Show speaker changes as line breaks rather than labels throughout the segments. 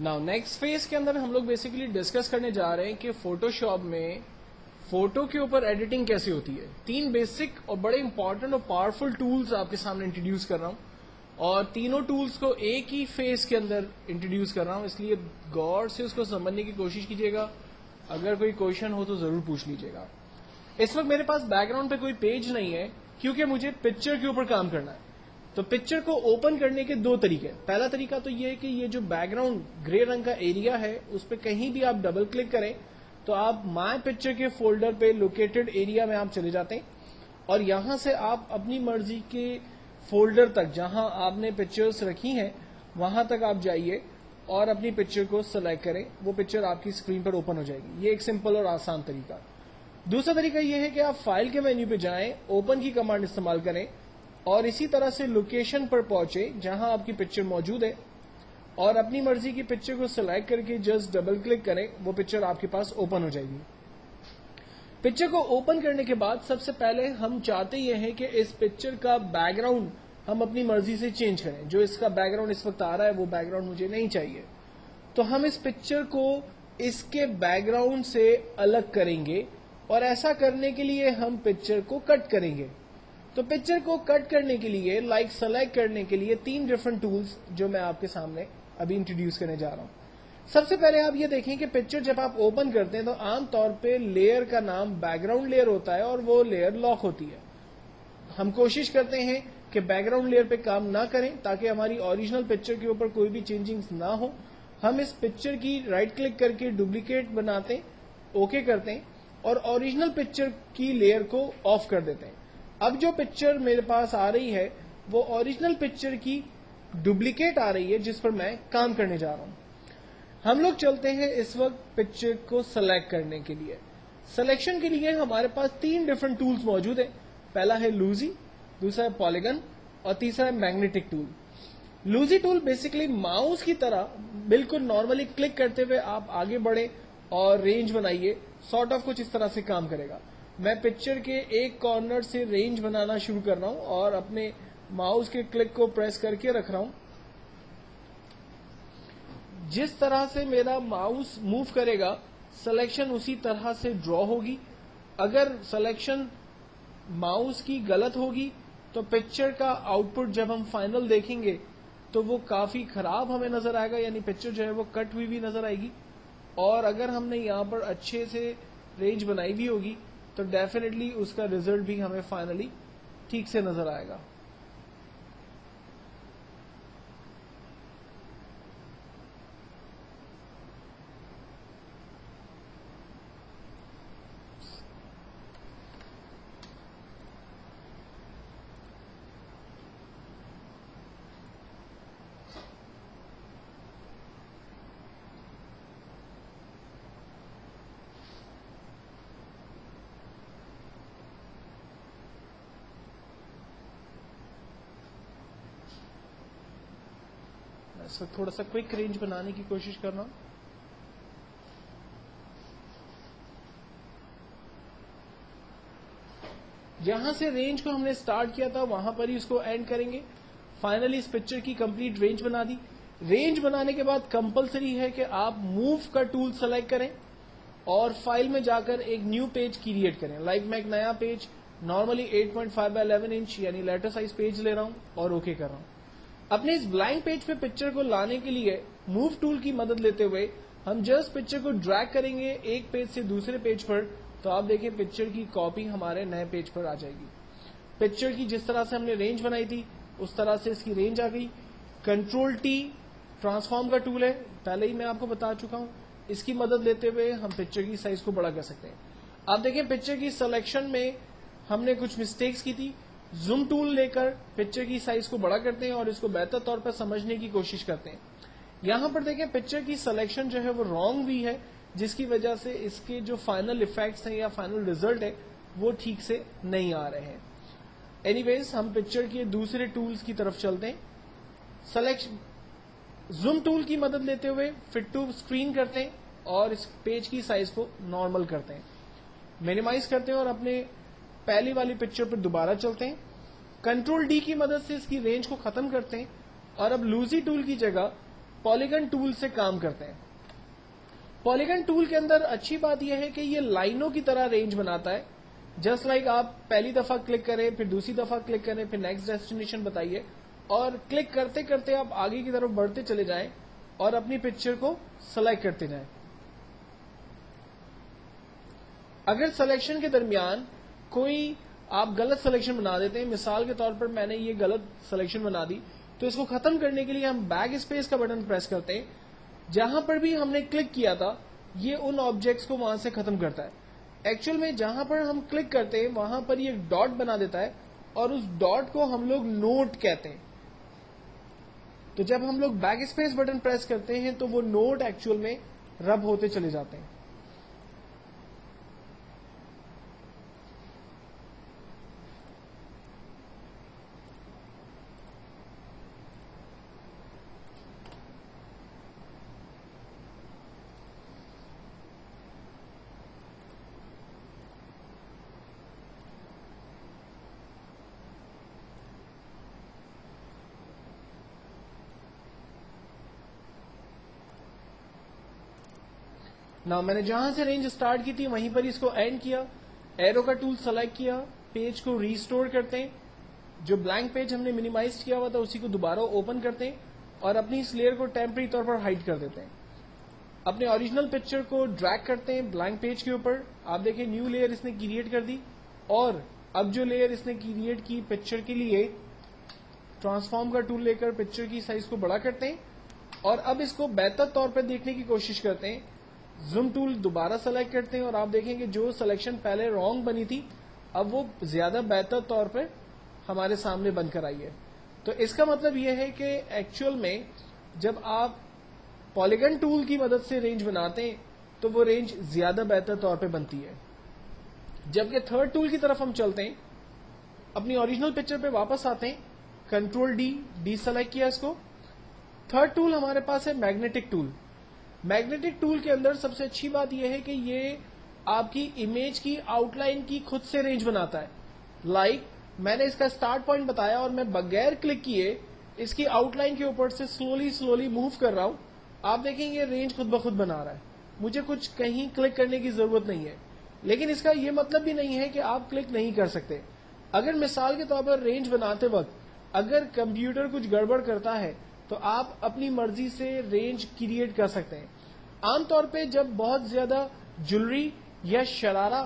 Now next phase के अंदर हम लोग बेसिकली डिस्कस करने जा रहे हैं कि फोटोशॉप में फोटो के ऊपर एडिटिंग कैसे होती है। 3 बेसिक और बड़े इंपॉर्टेंट और पावरफुल टूल्स आपके सामने इंट्रोड्यूस कर रहा हूं और तीनों टूल्स को एक ही फेज के अंदर इंट्रोड्यूस कर रहा हूं, इसलिए गौर से उसको समझने की कोशिश कीजिएगा। अगर कोई क्वेश्चन हो तो जरूर पूछ लीजिएगा। इस वक्त मेरे पास बैकग्राउंड पे कोई पेज नहीं है क्योंकि मुझे पिक्चर के ऊपर काम करना है। तो पिक्चर को ओपन करने के 2 तरीके। पहला तरीका तो ये है कि ये जो बैकग्राउंड ग्रे रंग का एरिया है उस पर कहीं भी आप डबल क्लिक करें तो आप माय पिक्चर के फोल्डर पे लोकेटेड एरिया में आप चले जाते हैं और यहां से आप अपनी मर्जी के फोल्डर तक जहां आपने पिक्चर्स रखी हैं वहां तक आप जाइए और अपनी पिक्चर को सिलेक्ट करें। वो पिक्चर आपकी स्क्रीन पर ओपन हो जाएगी। ये एक सिंपल और आसान तरीका। दूसरा तरीका यह है कि आप फाइल के मेन्यू पे जाएं, ओपन की कमांड इस्तेमाल करें और इसी तरह से लोकेशन पर पहुंचे जहां आपकी पिक्चर मौजूद है और अपनी मर्जी की पिक्चर को सिलेक्ट करके जस्ट डबल क्लिक करें, वो पिक्चर आपके पास ओपन हो जाएगी। पिक्चर को ओपन करने के बाद सबसे पहले हम चाहते ये हैं कि इस पिक्चर का बैकग्राउंड हम अपनी मर्जी से चेंज करें। जो इसका बैकग्राउंड इस वक्त आ रहा है वो बैकग्राउंड मुझे नहीं चाहिए, तो हम इस पिक्चर को इसके बैकग्राउंड से अलग करेंगे और ऐसा करने के लिए हम पिक्चर को कट करेंगे। तो पिक्चर को कट करने के लिए सेलेक्ट करने के लिए 3 डिफरेंट टूल्स जो मैं आपके सामने अभी इंट्रोड्यूस करने जा रहा हूं। सबसे पहले आप ये देखें कि पिक्चर जब आप ओपन करते हैं तो आमतौर पे लेयर का नाम बैकग्राउंड लेयर होता है और वो लेयर लॉक होती है। हम कोशिश करते हैं कि बैकग्राउंड लेयर पे काम ना करें ताकि हमारी ओरिजिनल पिक्चर के ऊपर कोई भी चेंजिंग्स ना हो। हम इस पिक्चर की राइट क्लिक करके डुप्लीकेट बनाते हैं, ओके करते हैं और ओरिजिनल पिक्चर की लेयर को ऑफ कर देते हैं। अब जो पिक्चर मेरे पास आ रही है वो ओरिजिनल पिक्चर की डुप्लीकेट आ रही है जिस पर मैं काम करने जा रहा हूं। हम लोग चलते हैं इस वक्त पिक्चर को सिलेक्ट करने के लिए। सिलेक्शन के लिए हमारे पास 3 डिफरेंट टूल्स मौजूद हैं। पहला है लूजी, दूसरा है पॉलीगन और तीसरा है मैग्नेटिक टूल। लूजी टूल बेसिकली माउस की तरह बिल्कुल नॉर्मली क्लिक करते हुए आप आगे बढ़े और रेंज बनाइए, सॉर्ट ऑफ कुछ इस तरह से काम करेगा। मैं पिक्चर के एक कॉर्नर से रेंज बनाना शुरू कर रहा हूं और अपने माउस के क्लिक को प्रेस करके रख रहा हूं। जिस तरह से मेरा माउस मूव करेगा सिलेक्शन उसी तरह से ड्रॉ होगी। अगर सिलेक्शन माउस की गलत होगी तो पिक्चर का आउटपुट जब हम फाइनल देखेंगे तो वो काफी खराब हमें नजर आएगा, यानी पिक्चर जो है वो कट हुई भी नजर आएगी। और अगर हमने यहां पर अच्छे से रेंज बनाई भी होगी तो डेफिनेटली उसका रिजल्ट भी हमें फाइनली ठीक से नजर आएगा। मैं थोड़ा सा क्विक रेंज बनाने की कोशिश कर रहा हूं। जहां से रेंज को हमने स्टार्ट किया था वहां पर ही उसको एंड करेंगे। फाइनली इस पिक्चर की कंप्लीट रेंज बना दी। रेंज बनाने के बाद कंपलसरी है कि आप मूव का टूल सेलेक्ट करें और फाइल में जाकर एक न्यू पेज क्रिएट करें। मैं एक नया पेज नॉर्मली 8.5 बाय 11 इंच यानी लेटर साइज पेज ले रहा हूं और ओके कर रहा हूं। अपने इस ब्लैंक पेज पे पिक्चर को लाने के लिए मूव टूल की मदद लेते हुए हम जस्ट पिक्चर को ड्रैग करेंगे एक पेज से दूसरे पेज पर, तो आप देखें पिक्चर की कॉपी हमारे नए पेज पर आ जाएगी। पिक्चर की जिस तरह से हमने रेंज बनाई थी उस तरह से इसकी रेंज आ गई। कंट्रोल टी ट्रांसफॉर्म का टूल है, पहले ही मैं आपको बता चुका हूं। इसकी मदद लेते हुए हम पिक्चर की साइज को बड़ा कर सकते हैं। आप देखें पिक्चर की सिलेक्शन में हमने कुछ मिस्टेक्स की थी। जूम टूल लेकर पिक्चर की साइज को बड़ा करते हैं और इसको बेहतर तौर पर समझने की कोशिश करते हैं। यहां पर देखें पिक्चर की सिलेक्शन जो है वो रॉन्ग भी है, जिसकी वजह से इसके जो फाइनल इफेक्ट्स हैं या फाइनल रिजल्ट है वो ठीक से नहीं आ रहे हैं। एनीवेज हम पिक्चर के दूसरे टूल्स की तरफ चलते हैं। सिलेक्शन जूम टूल की मदद लेते हुए फिट टू स्क्रीन करते हैं और इस पेज की साइज को नॉर्मल करते हैं, मिनिमाइज करते हैं और अपने पहली वाली पिक्चर पर दोबारा चलते हैं। कंट्रोल डी की मदद से इसकी रेंज को खत्म करते हैं और अब लूजी टूल की जगह पॉलीगन टूल से काम करते हैं। पॉलीगन टूल के अंदर अच्छी बात यह है कि ये लाइनों की तरह रेंज बनाता है। जस्ट लाइक आप पहली दफा क्लिक करें, फिर दूसरी दफा क्लिक करें, फिर नेक्स्ट डेस्टिनेशन बताइए, और क्लिक करते करते आप आगे की तरफ बढ़ते चले जाएं और अपनी पिक्चर को सेलेक्ट करते जाएं। अगर सिलेक्शन के दरमियान कोई आप गलत सिलेक्शन बना देते हैं, मिसाल के तौर पर मैंने ये गलत सिलेक्शन बना दी, तो इसको खत्म करने के लिए हम बैक स्पेस का बटन प्रेस करते हैं। जहां पर भी हमने क्लिक किया था, ये उन ऑब्जेक्ट्स को वहां से खत्म करता है। एक्चुअल में जहां पर हम क्लिक करते हैं वहां पर ये डॉट बना देता है, और उस डॉट को हम लोग नोट कहते हैं। तो जब हम लोग बैक स्पेस बटन प्रेस करते हैं तो वो नोट एक्चुअल में रब होते चले जाते हैं। ना मैंने जहां से रेंज स्टार्ट की थी वहीं पर इसको एंड किया, एरो का टूल सेलेक्ट किया, पेज को रीस्टोर करते हैं, जो ब्लैंक पेज हमने मिनिमाइज किया हुआ था उसी को दोबारा ओपन करते हैं और अपनी इस लेयर को टेम्परेरी तौर पर हाइड कर देते हैं। अपने ओरिजिनल पिक्चर को ड्रैग करते हैं ब्लैंक पेज के ऊपर। आप देखें न्यू लेयर इसने क्रिएट कर दी, और अब जो लेयर इसने क्रिएट की पिक्चर के लिए, ट्रांसफॉर्म का टूल लेकर पिक्चर की साइज को बड़ा करते हैं और अब इसको बेहतर तौर पर देखने की कोशिश करते हैं। जूम टूल दोबारा सेलेक्ट करते हैं और आप देखेंगे जो सिलेक्शन पहले रॉन्ग बनी थी अब वो ज्यादा बेहतर तौर पे हमारे सामने बनकर आई है। तो इसका मतलब यह है कि एक्चुअल में जब आप पॉलीगन टूल की मदद से रेंज बनाते हैं तो वो रेंज ज्यादा बेहतर तौर पे बनती है। जबकि थर्ड टूल की तरफ हम चलते हैं, अपनी ओरिजिनल पिक्चर पे वापस आते हैं, कंट्रोल डी सेलेक्ट किया इसको। थर्ड टूल हमारे पास है मैग्नेटिक टूल। मैग्नेटिक टूल के अंदर सबसे अच्छी बात यह है कि ये आपकी इमेज की आउटलाइन की खुद से रेंज बनाता है। लाइक मैंने इसका स्टार्ट पॉइंट बताया और मैं बगैर क्लिक किए इसकी आउटलाइन के ऊपर से स्लोली मूव कर रहा हूं। आप देखेंगे रेंज खुद ब खुद बना रहा है, मुझे कुछ कहीं क्लिक करने की जरूरत नहीं है। लेकिन इसका यह मतलब भी नहीं है कि आप क्लिक नहीं कर सकते। अगर मिसाल के तौर पर रेंज बनाते वक्त अगर कंप्यूटर कुछ गड़बड़ करता है तो आप अपनी मर्जी से रेंज क्रिएट कर सकते हैं। आमतौर पे जब बहुत ज्यादा ज्वेलरी या शरारा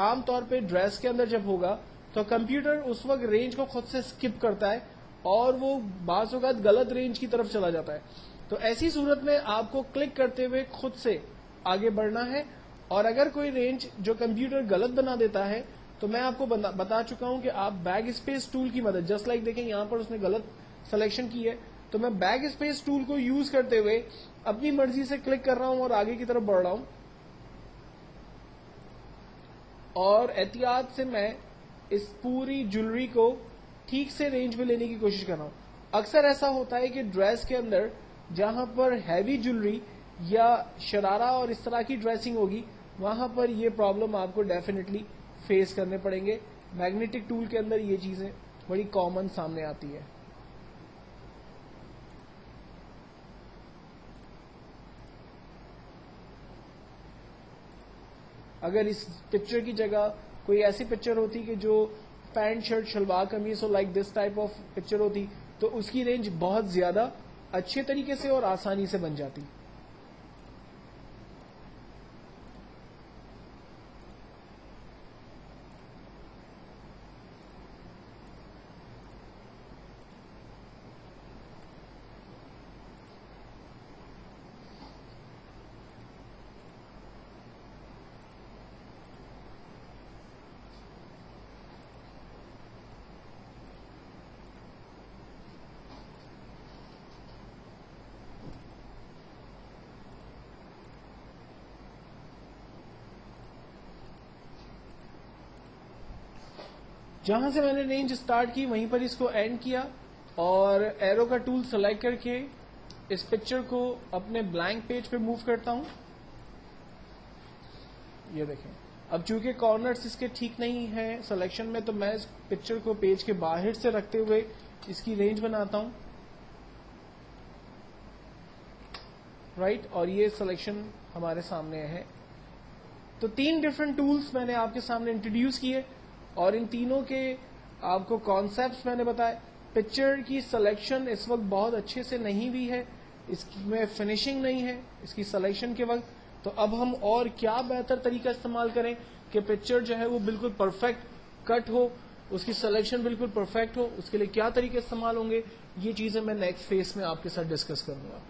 आमतौर पे ड्रेस के अंदर जब होगा तो कंप्यूटर उस वक्त रेंज को खुद से स्किप करता है और वो बाज़ औक़ात गलत रेंज की तरफ चला जाता है। तो ऐसी सूरत में आपको क्लिक करते हुए खुद से आगे बढ़ना है। और अगर कोई रेंज जो कंप्यूटर गलत बना देता है तो मैं आपको बता चुका हूं कि आप बैक स्पेस टूल की मदद, जस्ट लाइक देखें यहां पर उसने गलत सिलेक्शन की है, तो मैं बैक स्पेस टूल को यूज करते हुए अपनी मर्जी से क्लिक कर रहा हूं और आगे की तरफ बढ़ रहा हूं। और एहतियात से मैं इस पूरी ज्वेलरी को ठीक से रेंज में लेने की कोशिश कर रहा हूं। अक्सर ऐसा होता है कि ड्रेस के अंदर जहां पर हैवी ज्वेलरी या शरारा और इस तरह की ड्रेसिंग होगी वहां पर यह प्रॉब्लम आपको डेफिनेटली फेस करने पड़ेंगे। मैग्नेटिक टूल के अंदर ये चीजें बड़ी कॉमन सामने आती है। अगर इस पिक्चर की जगह कोई ऐसी पिक्चर होती कि जो पैंट शर्ट शलवार कमीज हो, like this type of picture होती, तो उसकी रेंज बहुत ज्यादा अच्छे तरीके से और आसानी से बन जाती। जहां से मैंने रेंज स्टार्ट की वहीं पर इसको एंड किया और एरो का टूल सेलेक्ट करके इस पिक्चर को अपने ब्लैंक पेज पे मूव करता हूं। ये देखें, अब चूंकि कॉर्नर्स इसके ठीक नहीं है सिलेक्शन में, तो मैं इस पिक्चर को पेज के बाहर से रखते हुए इसकी रेंज बनाता हूं। राइट, और ये सिलेक्शन हमारे सामने है। तो 3 डिफरेंट टूल्स मैंने आपके सामने इंट्रोड्यूस किए और इन तीनों के आपको कॉन्सेप्ट्स मैंने बताए। पिक्चर की सिलेक्शन इस वक्त बहुत अच्छे से नहीं हुई है, इसमें फिनिशिंग नहीं है इसकी सिलेक्शन के वक्त। तो अब हम और क्या बेहतर तरीका इस्तेमाल करें कि पिक्चर जो है वो बिल्कुल परफेक्ट कट हो, उसकी सिलेक्शन बिल्कुल परफेक्ट हो, उसके लिए क्या तरीके इस्तेमाल होंगे, ये चीजें मैं नेक्स्ट फेज में आपके साथ डिस्कस करूंगा।